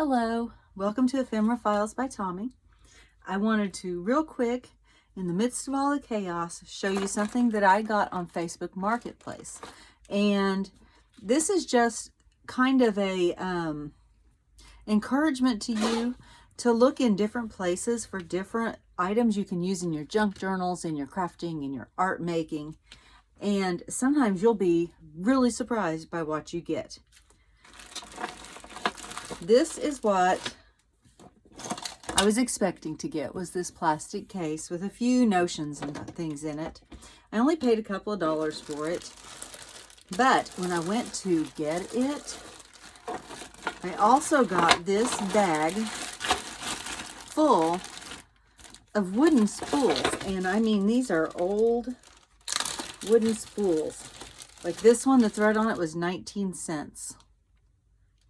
Hello, welcome to Ephemera Files by Tommy. I wanted to real quick, in the midst of all the chaos, show you something that I got on Facebook Marketplace. And this is just kind of a encouragement to you to look in different places for different items you can use in your junk journals, in your crafting, in your art making. And sometimes you'll be really surprised by what you get. This is what I was expecting to get, was this plastic case with a few notions and things in it. I only paid a couple of dollars for it, but when I went to get it, I also got this bag full of wooden spools. And I mean, these are old wooden spools. Like this one, the thread on it was 19 cents.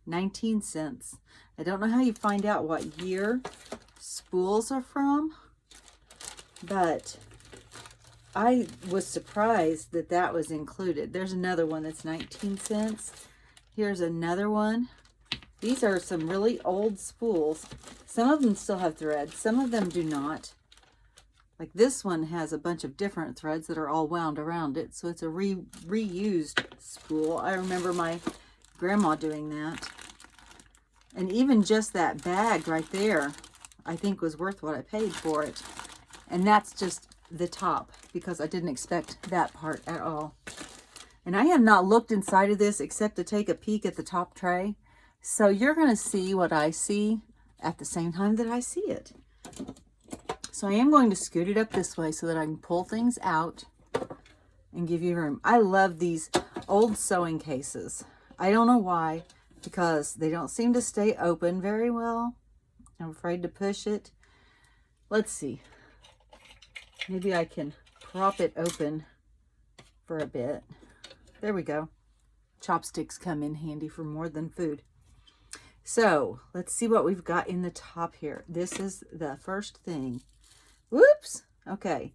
19 cents. I don't know how you find out what year spools are from, but I was surprised that that was included. There's another one that's 19 cents. Here's another one. These are some really old spools. Some of them still have thread. Some of them do not. Like this one has a bunch of different threads that are all wound around it. So it's a reused spool. I remember my grandma doing that. And even just that bag right there, I think was worth what I paid for it. And that's just the top, because I didn't expect that part at all. And I have not looked inside of this except to take a peek at the top tray. So you're going to see what I see at the same time that I see it. So I am going to scoot it up this way so that I can pull things out and give you room. I love these old sewing cases. I don't know why, because they don't seem to stay open very well. I'm afraid to push it. Let's see. Maybe I can prop it open for a bit. There we go. Chopsticks come in handy for more than food. So let's see what we've got in the top here. This is the first thing. Whoops. Okay.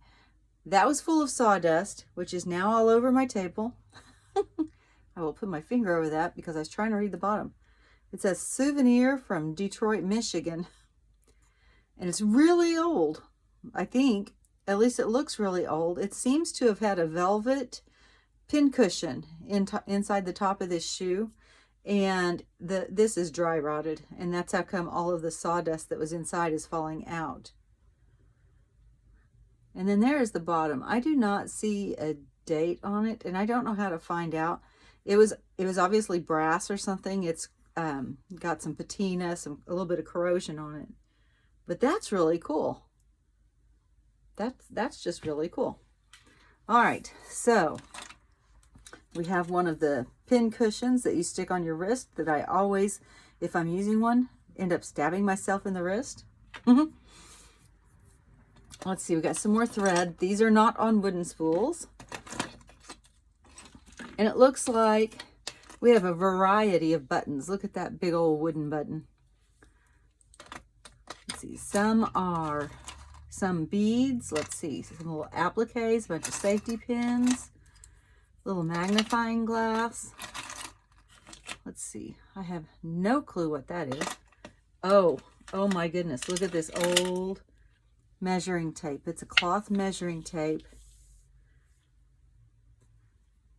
That was full of sawdust, which is now all over my table. I will put my finger over that because I was trying to read the bottom. It says souvenir from Detroit, Michigan. And it's really old. I think, at least it looks really old. It seems to have had a velvet pincushion inside the top of this shoe. And this is dry rotted. And that's how come all of the sawdust that was inside is falling out. And then there is the bottom. I do not see a date on it, and I don't know how to find out. It was obviously brass or something. It's got some patina, a little bit of corrosion on it. But that's really cool. That's just really cool. All right, so we have one of the pin cushions that you stick on your wrist that I always, if I'm using one, end up stabbing myself in the wrist. Let's see, we got some more thread. These are not on wooden spools. And it looks like we have a variety of buttons. Look at that big old wooden button. Let's see, some beads. Let's see, some little appliques, a bunch of safety pins, little magnifying glass. Let's see, I have no clue what that is. Oh my goodness, look at this old measuring tape. It's a cloth measuring tape.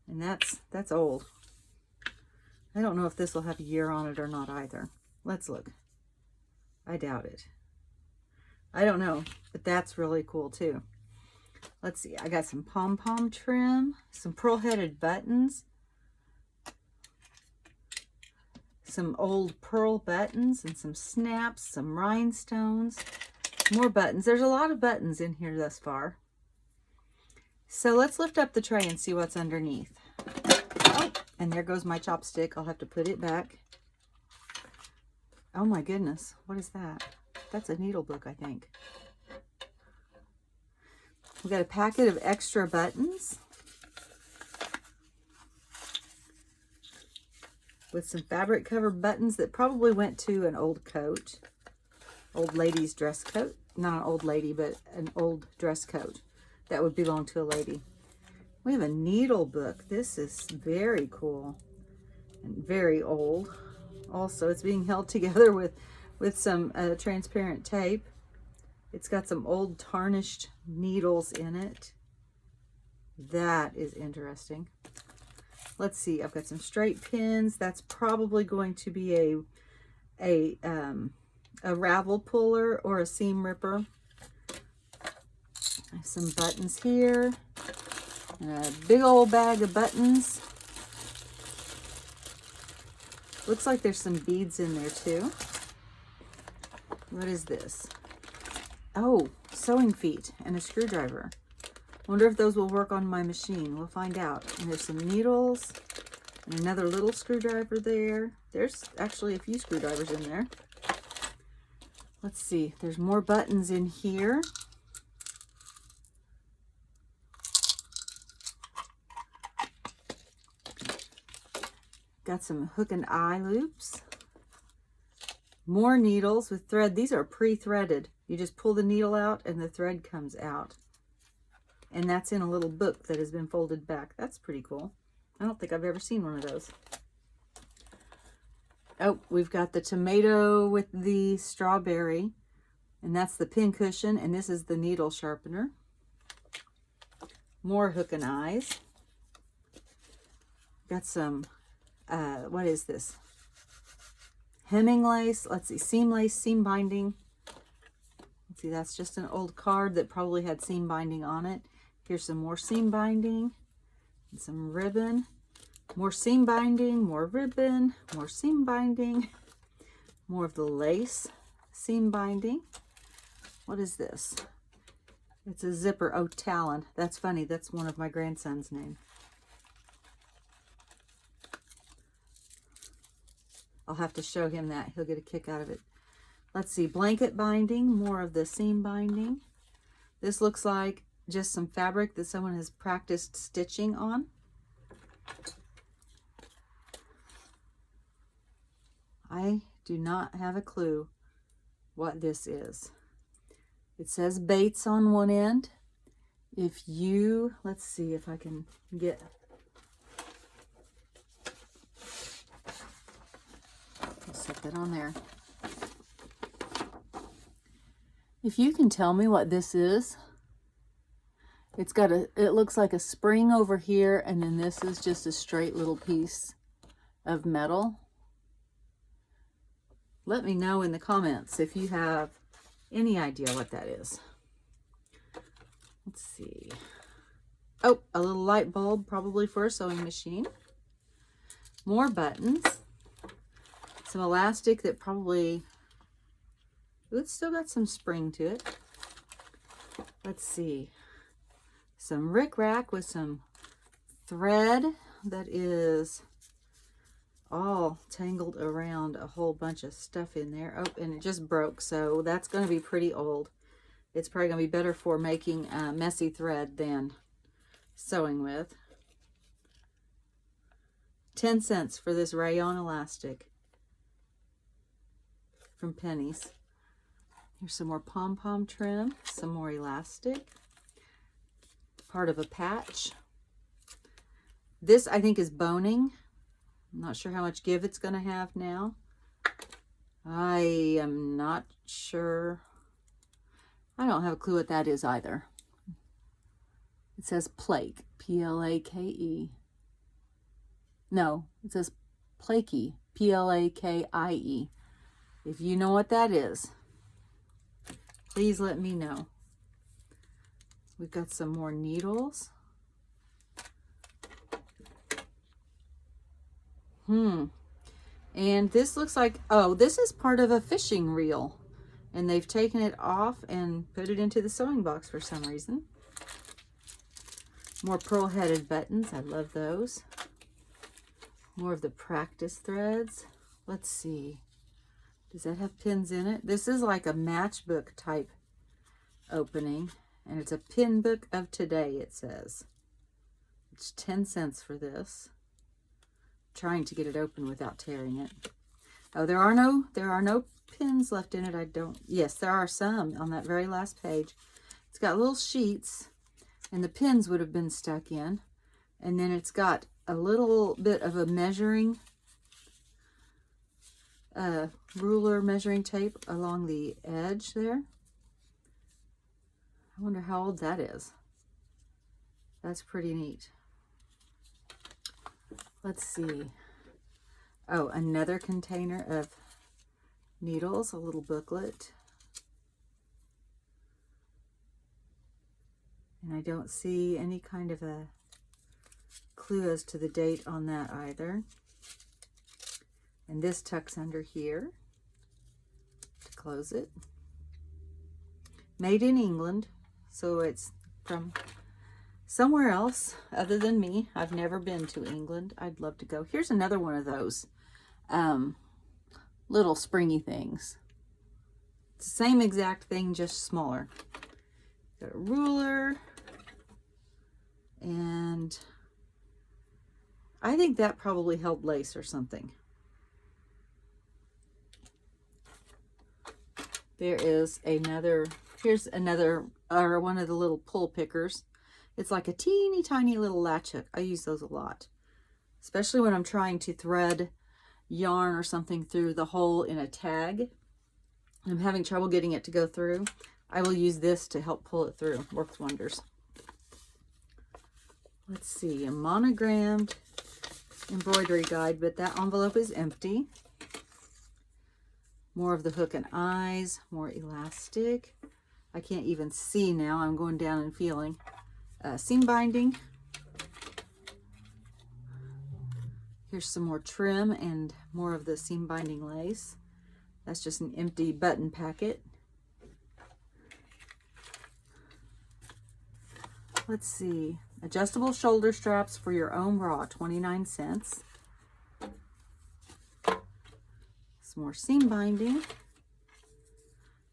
And that's old. I don't know if this will have a year on it or not either. Let's look. I doubt it. I don't know, but that's really cool too. Let's see. I got some pom-pom trim, some pearl-headed buttons, some old pearl buttons, and some snaps, some rhinestones, more buttons. There's a lot of buttons in here thus far. So let's lift up the tray and see what's underneath. Oh, and there goes my chopstick. I'll have to put it back. Oh my goodness. What is that? That's a needle book, I think. We got a packet of extra buttons with some fabric covered buttons that probably went to an old coat. Old lady's dress coat. Not an old lady, but an old dress coat that would belong to a lady. We have a needle book. This is very cool and very old. also. It's being held together with some transparent tape. It's got some old tarnished needles in it. That is interesting. Let's see, I've got some straight pins. That's probably going to be a ravel puller or a seam ripper. I have some buttons here, and a big old bag of buttons. Looks like there's some beads in there too. What is this? Oh, sewing feet and a screwdriver. Wonder if those will work on my machine. We'll find out. And there's some needles and another little screwdriver there. There's actually a few screwdrivers in there. Let's see. There's more buttons in here. Got some hook and eye loops. More needles with thread. These are pre-threaded. You just pull the needle out and the thread comes out. And that's in a little book that has been folded back. That's pretty cool. I don't think I've ever seen one of those. Oh, we've got the tomato with the strawberry. And that's the pin cushion. And this is the needle sharpener. More hook and eyes. Got some, what is this? Hemming lace. Let's see, seam lace, seam binding. Let's see, that's just an old card that probably had seam binding on it. Here's some more seam binding and some ribbon. More seam binding, more ribbon, more seam binding, more of the lace seam binding. What is this? It's a zipper. Oh, Talon. That's funny. That's one of my grandson's name. I'll have to show him that. He'll get a kick out of it. Let's see. Blanket binding. More of the seam binding. This looks like just some fabric that someone has practiced stitching on. I do not have a clue what this is. It says Bates on one end. If you, let's see if I can get, I'll set that on there. If you can tell me what this is, it's got a, it looks like a spring over here, and then this is just a straight little piece of metal. Let me know in the comments if you have any idea what that is. Let's see. Oh, a little light bulb, probably for a sewing machine. More buttons. Some elastic that probably, it's still got some spring to it. Let's see. Some rickrack with some thread that is all tangled around a whole bunch of stuff in there. Oh, and it just broke, so that's going to be pretty old. It's probably going to be better for making messy thread than sewing with. 10 cents for this rayon elastic from Penny's. Here's some more pom-pom trim, some more elastic, part of a patch. This I think is boning. I'm not sure how much give it's going to have now. I am not sure. I don't have a clue what that is either. It says plake, P-L-A-K-E. No, it says plakey, P-L-A-K-I-E. If you know what that is, please let me know. We've got some more needles. And this looks like, oh, this is part of a fishing reel. And they've taken it off and put it into the sewing box for some reason. More pearl-headed buttons. I love those. More of the practice threads. Let's see. Does that have pins in it? This is like a matchbook type opening. And it's a pin book of today, it says. It's 10 cents for this. Trying to get it open without tearing it. Oh, there are no pins left in it. Yes, there are some on that very last page. It's got little sheets, and the pins would have been stuck in. And then it's got a little bit of a measuring ruler measuring tape along the edge there. I wonder how old that is. That's pretty neat. Let's see. Oh, another container of needles, a little booklet. And I don't see any kind of a clue as to the date on that either. And this tucks under here to close it. Made in England, so it's from somewhere else other than me. I've never been to England. I'd love to go. Here's another one of those little springy things. It's the same exact thing, just smaller. Got a ruler, and I think that probably held lace or something. There is another, here's another, or one of the little pull pickers. It's like a teeny tiny little latch hook. I use those a lot, especially when I'm trying to thread yarn or something through the hole in a tag. I'm having trouble getting it to go through. I will use this to help pull it through. Works wonders. Let's see, a monogrammed embroidery guide, but that envelope is empty. More of the hook and eyes, more elastic. I can't even see now. I'm going down and feeling. Seam binding. Here's some more trim and more of the seam binding lace. That's just an empty button packet. Let's see. Adjustable shoulder straps for your own bra, 29 cents. Some more seam binding.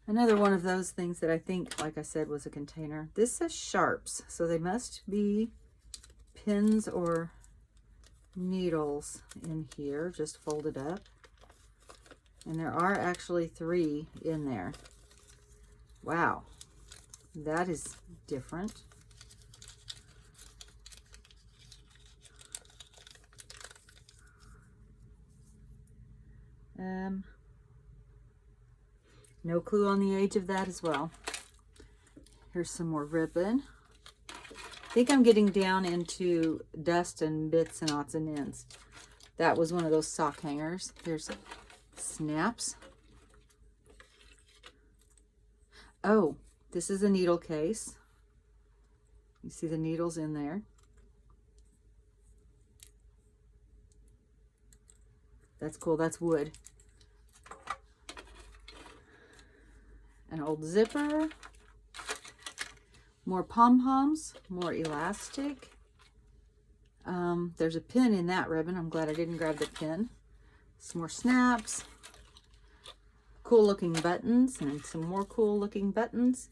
Another one of those things that I think, like I said, was a container. This says sharps, so they must be pins or needles in here, just folded up. And there are actually 3 in there. Wow, that is different. No clue on the age of that as well. Here's some more ribbon. I think I'm getting down into dust and bits and odds and ends. That was one of those sock hangers. There's snaps. Oh, this is a needle case. You see the needles in there. That's cool. That's wood. An old zipper. More pom-poms. More elastic. There's a pin in that ribbon. I'm glad I didn't grab the pin. Some more snaps. Cool looking buttons and some more cool looking buttons.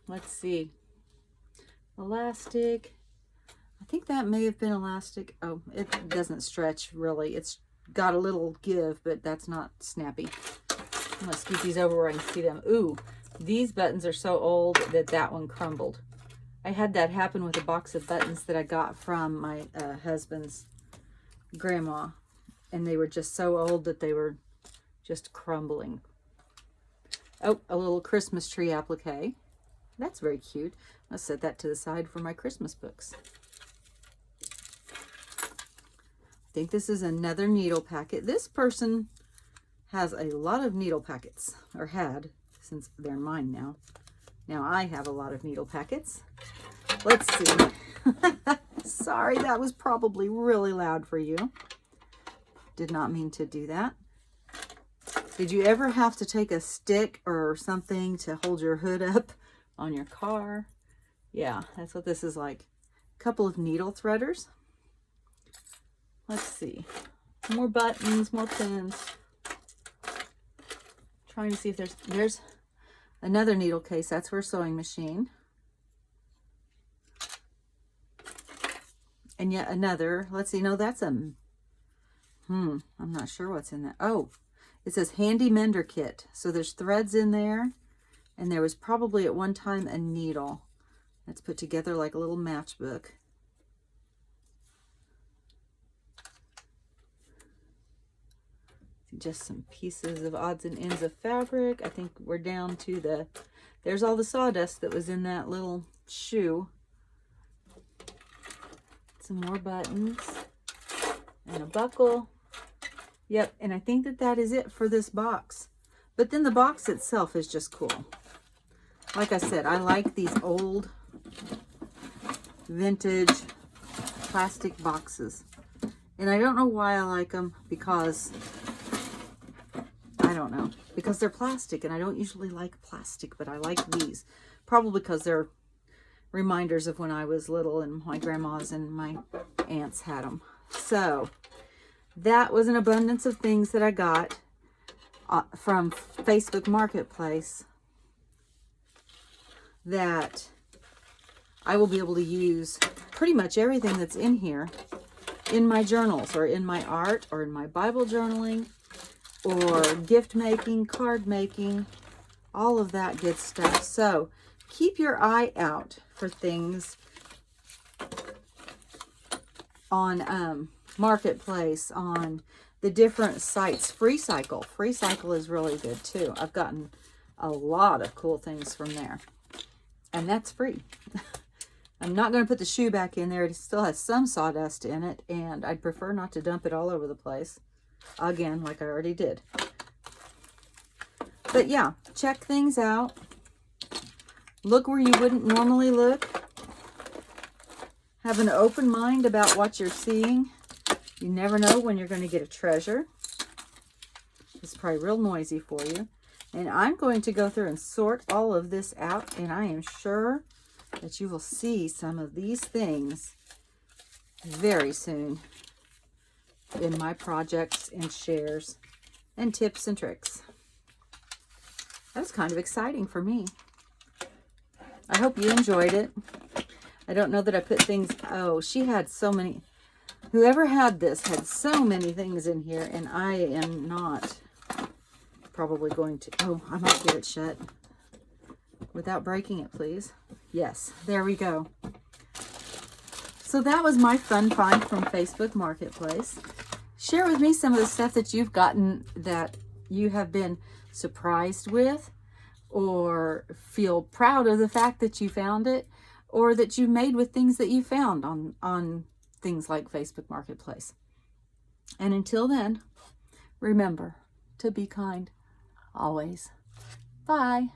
Let's see. Elastic. I think that may have been elastic. Oh, it doesn't stretch really. It's got a little give, but that's not snappy. I'm gonna scoot these over where I can see them. Ooh, these buttons are so old that that one crumbled. I had that happen with a box of buttons that I got from my husband's grandma, and they were just so old that they were just crumbling. Oh, a little Christmas tree applique. That's very cute. I'll set that to the side for my Christmas books. I think this is another needle packet. This person has a lot of needle packets, or had, since they're mine now. Now I have a lot of needle packets. Let's see. Sorry, that was probably really loud for you. Did not mean to do that. Did you ever have to take a stick or something to hold your hood up on your car? Yeah, that's what this is like. A couple of needle threaders. Let's see. More buttons, more pins. Trying to see if there's another needle case. That's for a sewing machine. And yet another. Let's see. No, that's a... I'm not sure what's in that. Oh, it says handy mender kit. So there's threads in there. And there was probably at one time a needle. That's put together like a little matchbook. See, just some pieces of odds and ends of fabric. I think we're down to there's all the sawdust that was in that little shoe. Some more buttons and a buckle. Yep, and I think that is it for this box. But then the box itself is just cool. Like I said, I like these old vintage plastic boxes. And I don't know why I like them, because I don't know, because they're plastic, and I don't usually like plastic, but I like these. Probably because they're reminders of when I was little and my grandmas and my aunts had them. So that was an abundance of things that I got from Facebook Marketplace that I will be able to use pretty much everything that's in here in my journals, or in my art, or in my Bible journaling, or gift making, card making, all of that good stuff. So keep your eye out for things on Marketplace, on the different sites. FreeCycle. FreeCycle is really good too. I've gotten a lot of cool things from there. And that's free. I'm not going to put the shoe back in there. It still has some sawdust in it, and I'd prefer not to dump it all over the place. Again, like I already did. But yeah, check things out. Look where you wouldn't normally look. Have an open mind about what you're seeing. You never know when you're going to get a treasure. It's probably real noisy for you. And I'm going to go through and sort all of this out, and I am sure that you will see some of these things very soon in my projects and shares and tips and tricks. That was kind of exciting for me. I hope you enjoyed it. I don't know that I put things... Oh, she had so many... Whoever had this had so many things in here, and I am not probably going to... Oh, I might get it shut without breaking it, please. Yes, there we go. So that was my fun find from Facebook Marketplace. Share with me some of the stuff that you've gotten that you have been surprised with, or feel proud of the fact that you found it, or that you made with things that you found on things like Facebook Marketplace. And until then, remember to be kind always. Bye.